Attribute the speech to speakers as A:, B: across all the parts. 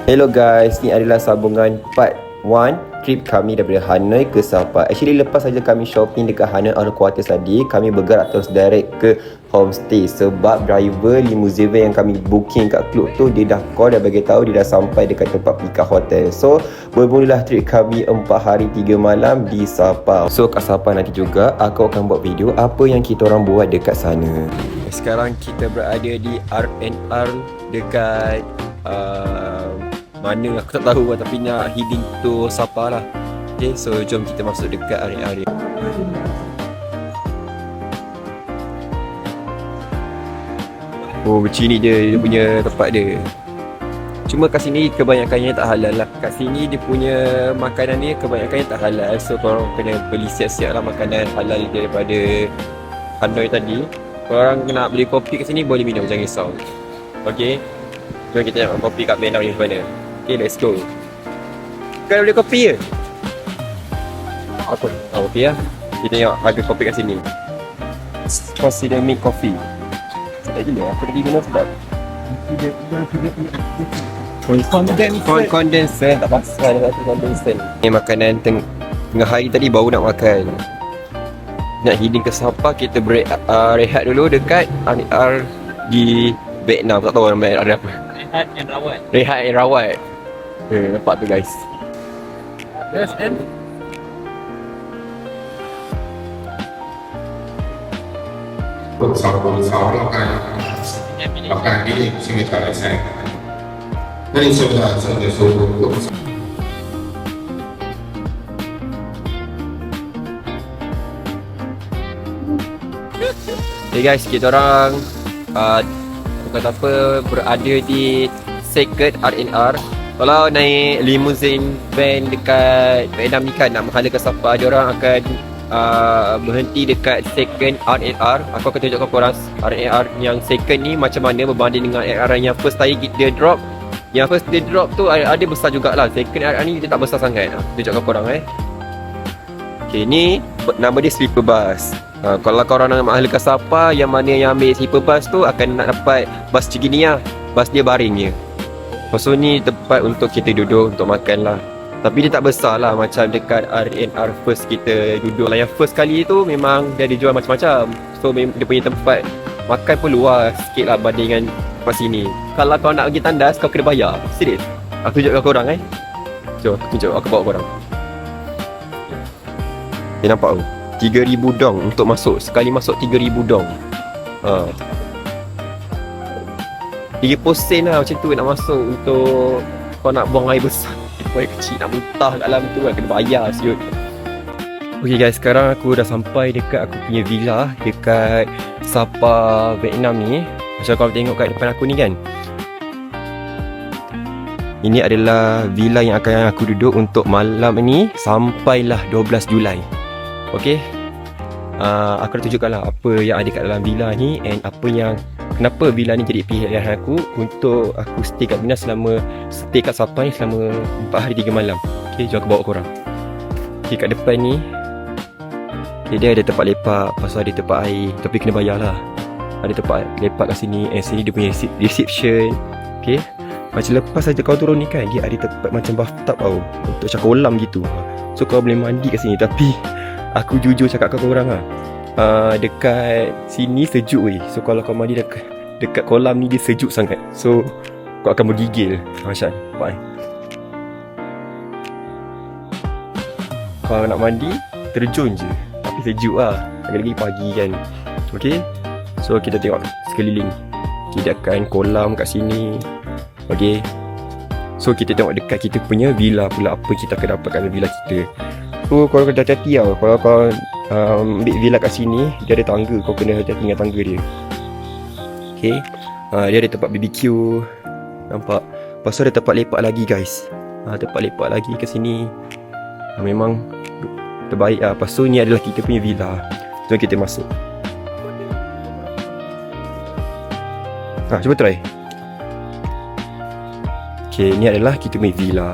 A: Hello guys, ni adalah sambungan part 1 trip kami daripada Hanoi ke Sapa. Actually lepas saja kami shopping dekat Hanoi Outer Quarters tadi, kami bergerak terus direct ke homestay sebab driver limousine yang kami booking kat klub tu dia dah call dan bagi tahu dia dah sampai dekat tempat pick up hotel. So bermulalah trip kami 4 hari 3 malam di Sapa. So kat Sapa nanti juga aku akan buat video apa yang kita orang buat dekat sana. Sekarang kita berada di R&R dekat mana aku tak tahu lah, tapi nak heading to Sapa lah. Okay, so jom kita masuk dekat area. Oh, macam ni dia punya tempat dia. Cuma kat sini kebanyakannya tak halal lah. Kat sini dia punya makanan dia kebanyakannya tak halal. So korang kena beli siap-siap lah makanan halal daripada Hanoi tadi. Korang nak beli kopi kat sini boleh minum, jangan risau. Okay, jom kita tengok kopi kat Vietnam ni macam mana. Okay, let's go. Kau boleh kopi ke? Apa? Oh, kopi lah. Kita tengok harga kopi kat sini. Consider me coffee. Sedap gila, aku tadi minum sedap. Condensate. Tak pasal dia kata condensate. Ni makanan tengah hari tadi baru nak makan. Nak heading ke Sapa, kita rehat dulu dekat R&R di Vietnam. Tak tahu nama ada apa. Rehat and Rawat. Nampak tu guys.
B: Yes, and
A: Hey guys, kita orang kata apa, berada di Secret R&R. Kalau naik limousine van dekat Vietnam ni kan, nak menghala ke Sapa, dia orang akan berhenti dekat second R&R. Aku akan tunjukkan korang R&R yang second ni macam mana berbanding dengan R&R yang first tadi dia drop. Yang first dia drop tu ada besar jugalah. Second R&R ni dia tak besar sangat. Tunjukkan korang Okay, ni nama dia sleeper bus. Kalau korang nak menghala ke Sapa, yang mana yang ambil sleeper bus tu akan nak dapat bus macam gini lah. Bus dia baring je. Lepas tu ni tempat untuk kita duduk untuk makan lah. Tapi dia tak besar lah macam dekat R&R first kita duduk lah. Yang first kali tu memang dia ada jual macam-macam. So dia punya tempat makan pun luas sikit lah banding dengan tempat sini. Kalau kau nak pergi tandas, kau kena bayar. Serius. Aku tunjukkan korang Jom aku tunjuk, aku bawa korang. Dia nampak tu 3,000 dong untuk masuk. Sekali masuk 3,000 dong. 30 sen lah macam tu nak masuk. Untuk kau nak buang air besar, air kecil nak muntah kat dalam tu kan, kena bayar siut. Okay guys, sekarang aku dah sampai dekat aku punya villa dekat Sapa, Vietnam ni. Macam korang tengok kat depan aku ni kan, ini adalah villa yang akan aku duduk untuk malam ni sampailah 12 Julai. Okay, aku dah tunjukkan lah apa yang ada kat dalam villa ni, and apa yang kenapa villa ni jadi pilihan aku untuk aku stay kat stay kat Sapa ni selama 4 hari 3 malam. Okay, jom aku bawa korang. Okay, kat depan ni dia ada tempat lepak, pasal ada tempat air, tapi kena bayar lah. Ada tempat lepak kat sini, and sini dia punya reception. Okay, macam lepas saja kau turun ni kan, dia ada tempat macam bathtub tau, untuk macam kolam gitu. So kau boleh mandi kat sini. Tapi aku jujur cakap kat korang lah, dekat sini sejuk weh. So kalau kau mandi dekat kolam ni, dia sejuk sangat. So kau akan bergigil macam nampak Kalau nak mandi, terjun je, tapi sejuk lah. Lagi-lagi pagi kan. Okay, so kita tengok sekeliling. Kita akan kolam kat sini. Okay, so kita tengok dekat kita punya villa pula, apa kita akan dapatkan dalam villa kita. So korang kena hati-hati tau. Kalau kau ambil villa kat sini, dia ada tangga, kau kena hati-hati dengan tangga dia. Okay, dia ada tempat BBQ. Nampak? Lepas tu ada tempat lepak lagi guys. Tempat lepak lagi kat sini. Memang terbaik lah. Lepas tu ni adalah kita punya villa. Jom kita masuk. Cuba try. Okay, ni adalah kita punya villa.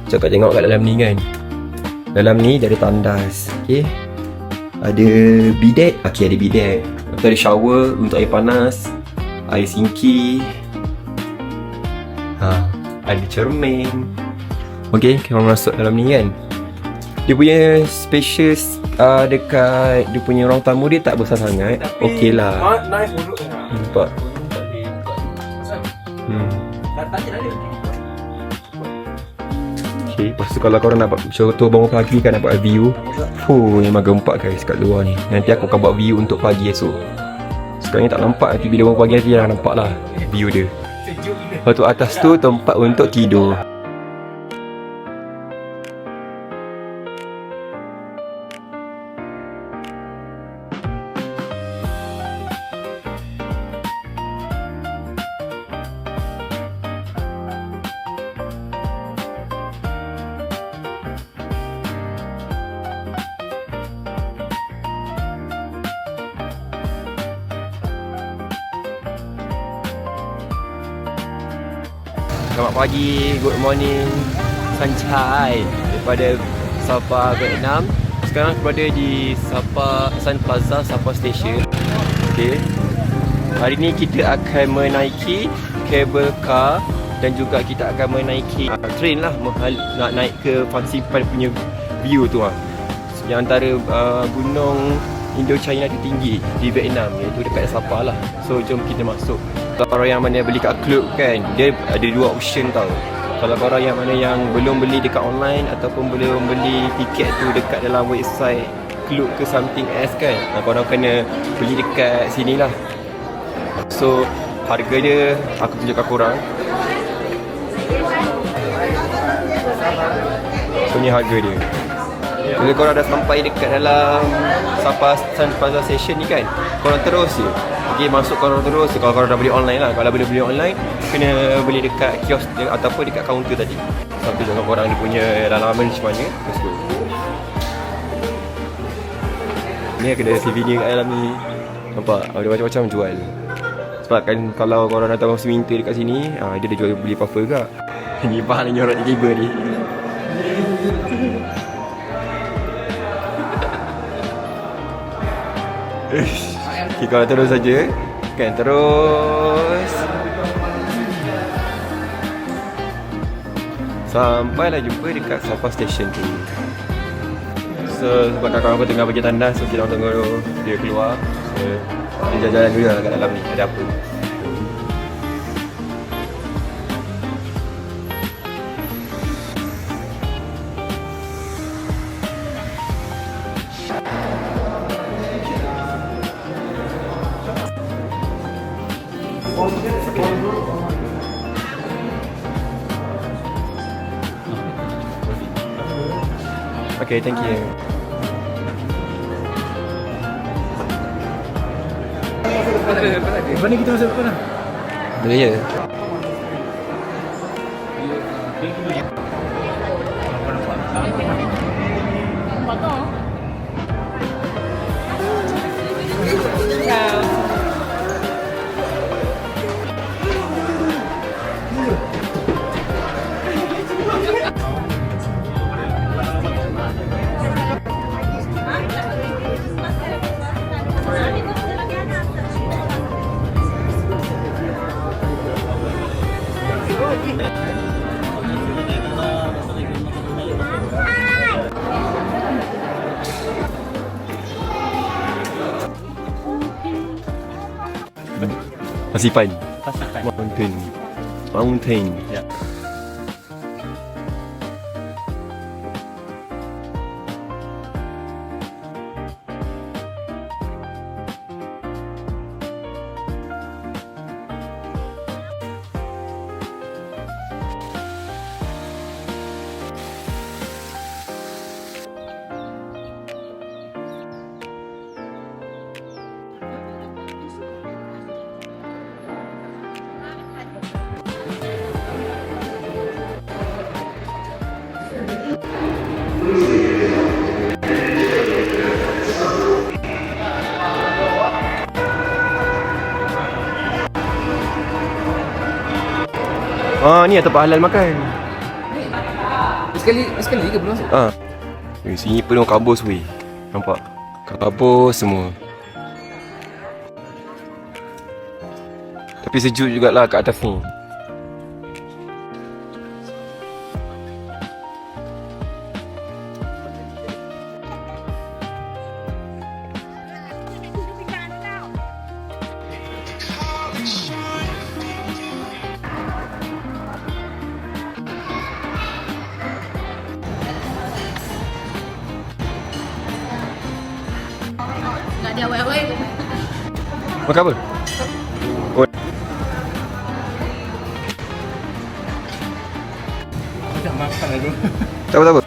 A: Cakap tengok kat dalam ni kan. Dalam ni dia ada tandas. Okay, ada bidet. Okay, ada bidet. Lepas tu ada shower untuk air panas, air sinki. Ada cermin. Okay, kita masuk dalam ni kan. Dia punya spacious dekat dia punya ruang tamu dia tak besar sangat. Okey lah.
B: Nice duduk.
A: Nampak. Okay, lepas tu kalau korang nak buat contoh bangun pagi kan, nak buat view. Memang gempak guys kat luar ni. Nanti aku akan buat view untuk pagi esok. Sekarang ni tak nampak, nanti bila bangun pagi nanti dah nampak lah view dia. Lepas tu atas tu tempat untuk tidur. Selamat pagi, good morning, sunshine daripada Sabah, Vietnam. Sekarang aku berada di Sabah Sun Plaza, Sabah Station. Okay. Hari ni kita akan menaiki cable car dan juga kita akan menaiki train lah, nak naik ke Fansipan punya view tu lah. Yang antara gunung Indochina tertinggi di Vietnam, iaitu dekat Sabah lah. So jom kita masuk. Kalau korang yang mana beli kat Klook kan, dia ada dua option tau. Kalau korang yang mana yang belum beli dekat online ataupun belum beli tiket tu dekat dalam website Klook ke something else kan, korang kena beli dekat sini lah. So harga dia aku tunjukkan korang. So ni harga dia. Bila korang dah sampai dekat dalam Sabah Sun Plaza Station ni kan, korang terus je masuk, korang terus je. Kalau korang dah beli online lah. Kalau boleh beli online, kena beli dekat kios ataupun dekat kaunter tadi. Sampai tengok korang dia punya dalaman macam mana. Let's go. Ni ada souvenir kat dalam ni. Nampak? Ada macam-macam jual. Sebab kan kalau korang datang musim winter dekat sini, dia ada jual beli apa-apa juga. Ni bahan ni orang tiba ni. Okay, kalau terus saja kan, terus sampailah jumpa dekat Sabah Station tu. So sebab kawan aku tengah bagi tanda, so kita tunggu dia keluar. So dia jalan-jalan dulu lah kat dalam ni, ada apa. Okay, thank you.
B: Mana kita masuk mana?
A: Boleh je. Fansipan. Mountain.
B: Ya.
A: Ni tempat halal makan.
B: Sekali ke belum masuk?
A: Sini penuh kabus weh. Nampak? Kabus semua. Tapi sejuk jugalah kat atas ni.
C: awal-awal.
A: Makan apa? Oh,
B: Macam makan lah tu.
A: tak apa, tak apa.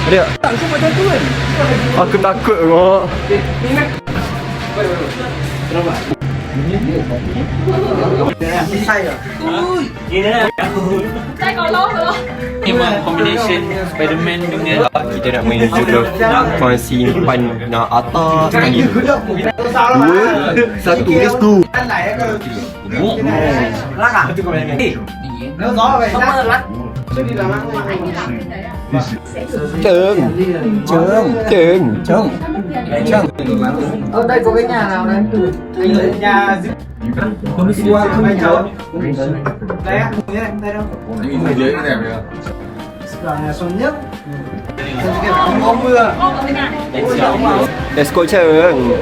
A: Ada tak?
B: Tak, kau macam tu kan?
A: Aku takut kok.
C: Saya kalau loh.
D: Memang combination Spiderman dengan
A: Kita nak main juga fun simpan nak atas sekali. 2 1 let's go. Chừng.
E: Ở đây có cái nhà nào đây? Nhà
B: Ini dia kan ya.
E: nhà Xuân Nhất. Có mưa.
A: Let's go Chừng.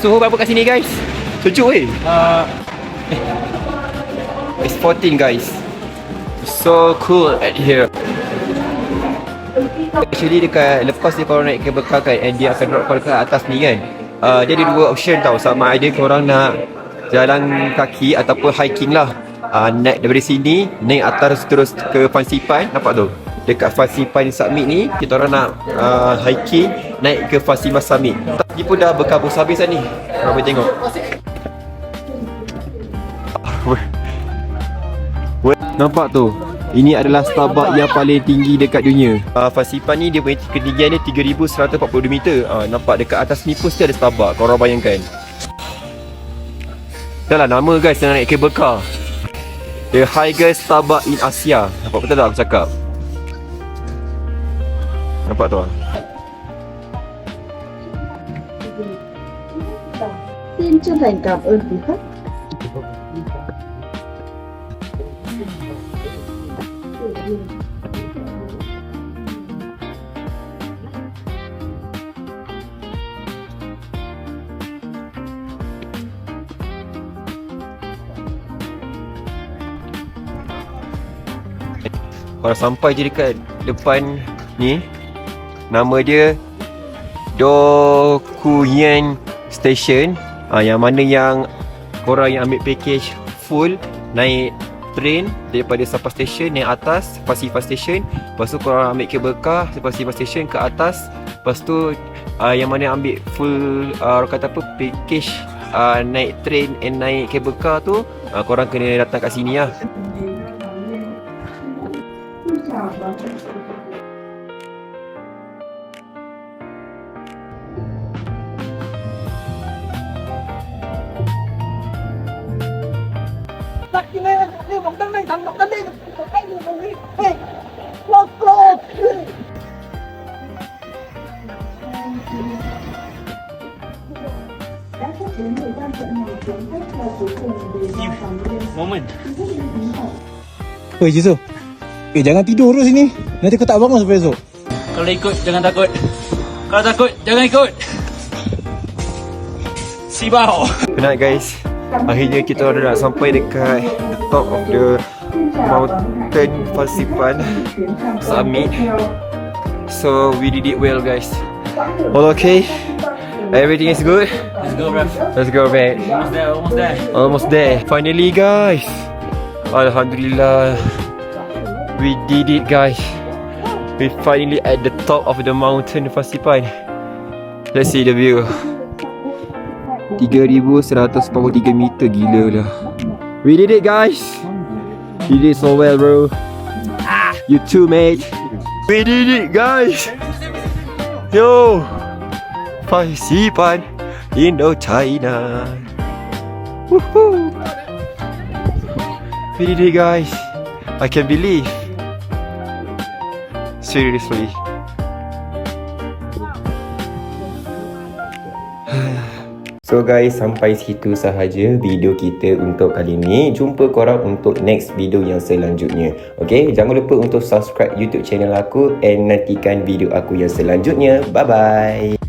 A: Suhu berapa kat sini guys? Sejuk It's 14 guys. So cool at here. Actually dekat lepas dia korang naik kabel car kan, and dia akan drop korang ke atas ni kan. Dia ada 2 option tau, sama ada korang nak jalan kaki ataupun hiking lah. Naik daripada sini, naik atas terus ke Fansipan, nampak tu? Dekat Fansipan Summit ni, kita orang nak hiking, naik ke Fansipan Summit. Dia pun dah berkabus habis lah ni. Korang boleh tengok. Nampak tu? Ini adalah Starbucks yang paling tinggi dekat dunia. Fansipan ni dia punya ketinggian dia 3140 meter. Nampak dekat atas ni pun still ada Starbucks. Korang bayangkan. Dah lah nama guys yang naik cable car. The highest Starbucks in Asia. Nampak betul tak aku cakap? Nampak tu lah.
F: Xin chân thành cảm ơn quý khách.
A: Kalau sampai je dekat depan ni, nama dia Dokuyen Station. Yang mana yang korang yang ambil package full naik train daripada Sapa Station naik atas Fansipan Station, lepas tu korang ambil cable car Fansipan Station ke atas, lepas tu yang mana ambil full orang kata apa package naik train and naik cable car tu, korang kena datang kat sini lah.
D: moment.
G: Oi Jisu. Jangan tidur dulu sini. Nanti kau tak bangun sampai esok.
D: Kalau ikut jangan takut. Kalau takut jangan ikut. Sibau.
A: Penat guys. Akhirnya kita dah nak sampai dekat the top of the mountain Fansipan Summit. So we did it well guys. All okay? Everything is good?
D: Let's go, bruv.
A: Let's go back.
D: Almost there, almost there.
A: Almost there. Finally guys. Alhamdulillah. We did it guys. We finally at the top of the mountain Fansipan. Let's see the view. 3143 meter, gila lah. We did it guys. You did so well bro. You too mate. We did it guys. Yo, Fansipan Indochina. Woohoo. We did it guys. I can't believe. Seriously. So So guys, sampai situ sahaja video kita untuk kali ni. Jumpa korang untuk next video yang selanjutnya. Okay, jangan lupa untuk subscribe YouTube channel aku and nantikan video aku yang selanjutnya. Bye bye.